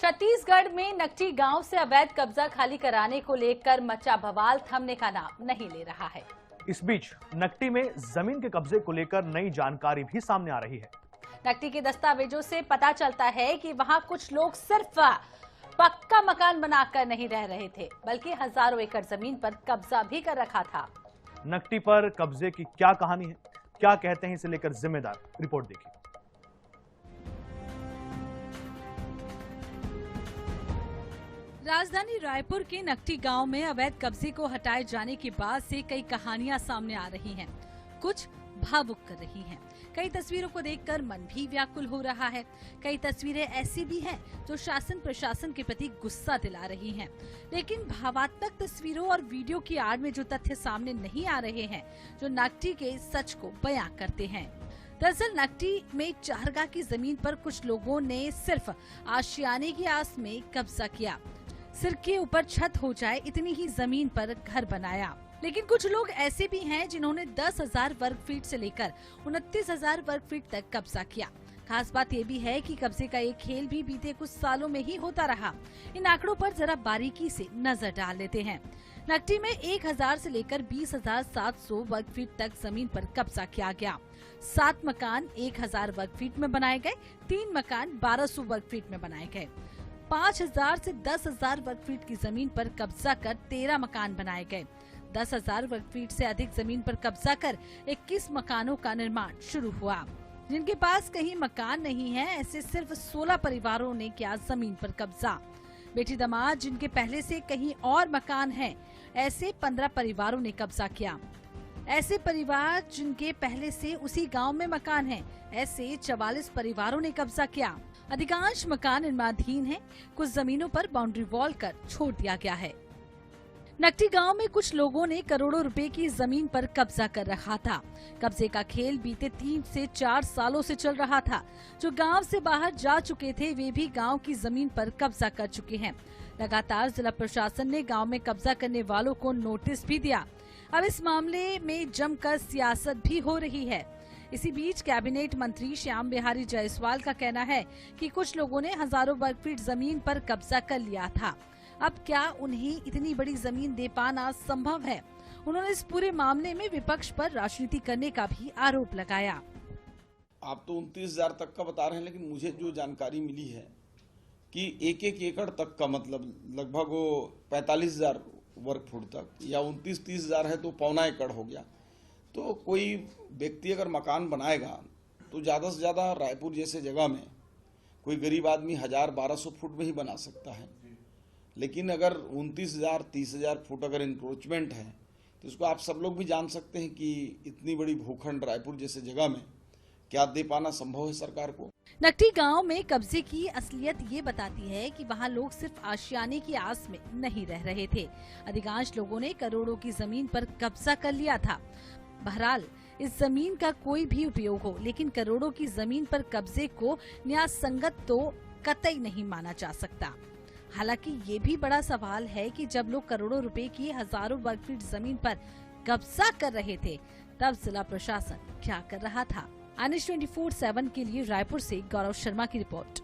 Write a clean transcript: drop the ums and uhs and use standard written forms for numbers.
छत्तीसगढ़ में नकटी गांव से अवैध कब्जा खाली कराने को लेकर मचा बवाल थमने का नाम नहीं ले रहा है। इस बीच नकटी में जमीन के कब्जे को लेकर नई जानकारी भी सामने आ रही है। नकटी के दस्तावेजों से पता चलता है कि वहां कुछ लोग सिर्फ पक्का मकान बनाकर नहीं रह रहे थे, बल्कि हजारों एकड़ जमीन पर कब्जा भी कर रखा था। नकटी पर कब्जे की क्या कहानी है, क्या कहते हैं इसे लेकर जिम्मेदार, रिपोर्ट देखिए। राजधानी रायपुर के नकटी गांव में अवैध कब्जे को हटाए जाने के बाद से कई कहानियां सामने आ रही हैं। कुछ भावुक कर रही हैं। कई तस्वीरों को देखकर मन भी व्याकुल हो रहा है। कई तस्वीरें ऐसी भी हैं जो शासन प्रशासन के प्रति गुस्सा दिला रही हैं। लेकिन भावात्मक तस्वीरों और वीडियो की आड़ में जो तथ्य सामने नहीं आ रहे हैं, जो नकटी के सच को बयां करते हैं। दरअसल नकटी में चारगा की जमीन पर कुछ लोगों ने सिर्फ आशियाने की आस में कब्जा किया। सिर के ऊपर छत हो जाए इतनी ही जमीन पर घर बनाया। लेकिन कुछ लोग ऐसे भी हैं जिन्होंने 10,000 वर्ग फीट से लेकर 29,000 वर्ग फीट तक कब्जा किया। खास बात ये भी है कि कब्जे का एक खेल भी बीते कुछ सालों में ही होता रहा। इन आंकड़ों पर जरा बारीकी से नजर डाल लेते हैं। नकटी में 1,000 से लेकर 20,700 वर्ग फीट तक जमीन पर कब्जा किया गया। 7 मकान 1,000 वर्ग फीट में बनाए गए, 3 मकान 1,200 वर्ग फीट में बनाए गए। 5,000 से 10,000 वर्ग फीट की जमीन पर कब्जा कर 13 मकान बनाए गए। 10,000 वर्ग फीट से अधिक जमीन पर कब्जा कर 21 मकानों का निर्माण शुरू हुआ। जिनके पास कहीं मकान नहीं है, ऐसे सिर्फ 16 परिवारों ने किया जमीन पर कब्जा। बेटी दामाद जिनके पहले से कहीं और मकान है, ऐसे 15 परिवारों ने कब्जा किया। ऐसे परिवार जिनके पहले से उसी गांव में मकान है, ऐसे 44 परिवारों ने कब्जा किया। अधिकांश मकान निर्माणाधीन हैं। कुछ जमीनों पर बाउंड्री वॉल कर छोड़ दिया गया है। नकटी गांव में कुछ लोगों ने करोड़ों रुपए की जमीन पर कब्जा कर रखा था। कब्जे का खेल बीते 3 से 4 सालों से चल रहा था। जो गांव से बाहर जा चुके थे, वे भी गांव की जमीन पर कब्जा कर चुके हैं। लगातार जिला प्रशासन ने गांव में कब्जा करने वालों को नोटिस भी दिया। अब इस मामले में जमकर सियासत भी हो रही है। इसी बीच कैबिनेट मंत्री श्याम बिहारी जायसवाल का कहना है कि कुछ लोगों ने हजारों वर्ग फीट जमीन पर कब्जा कर लिया था। अब क्या उन्हें इतनी बड़ी जमीन दे पाना संभव है? उन्होंने इस पूरे मामले में विपक्ष पर राजनीति करने का भी आरोप लगाया। आप तो 29,000 तक का बता रहे हैं, लेकिन मुझे जो जानकारी मिली है कि एक एकड़ तक का, मतलब लगभग वो 45,000 वर्ग फुट तक, या 29-30,000 है तो 1.25 एकड़ हो गया। तो कोई व्यक्ति अगर मकान बनाएगा तो ज़्यादा से ज़्यादा रायपुर जैसे जगह में कोई गरीब आदमी 1,000-1,200 फुट में ही बना सकता है। लेकिन अगर 29,000 30,000 फुट अगर इंक्रोचमेंट है तो इसको आप सब लोग भी जान सकते हैं कि इतनी बड़ी भूखंड रायपुर जैसे जगह में क्या दे पाना संभव है सरकार को। नकटी गांव में कब्जे की असलियत ये बताती है कि वहां लोग सिर्फ आशियाने की आस में नहीं रह रहे थे। अधिकांश लोगों ने करोड़ों की जमीन पर कब्जा कर लिया था। बहरहाल इस जमीन का कोई भी उपयोग हो, लेकिन करोड़ों की जमीन पर कब्जे को न्याय संगत तो कतई नहीं माना जा सकता। हालांकि ये भी बड़ा सवाल है कि जब लोग करोड़ों रुपए की हजारों वर्ग फीट जमीन पर कब्जा कर रहे थे, तब जिला प्रशासन क्या कर रहा था? Anish 24/7 के लिए रायपुर से गौरव शर्मा की रिपोर्ट।